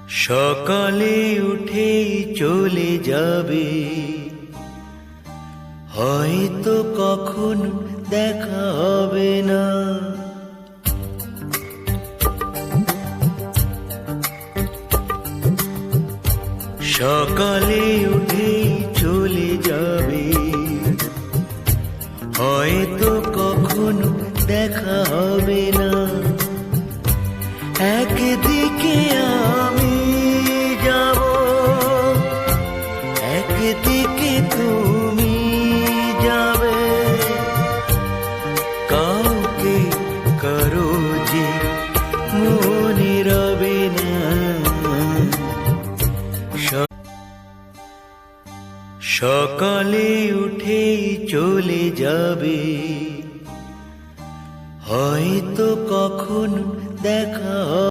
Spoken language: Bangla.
সকালে উঠেই চলে যাবে, হয়তো কখন দেখা হবে না। সকালে উঠেই চলে যাবে, হয়তো কখনো দেখা হবে না। একদিকে আমি যাব, একদিকে তুমি যাবে, কাউকে কারো যে মনে রবে না। সকালে উঠেই চলে যাবে, হয়তো কখনো দেখা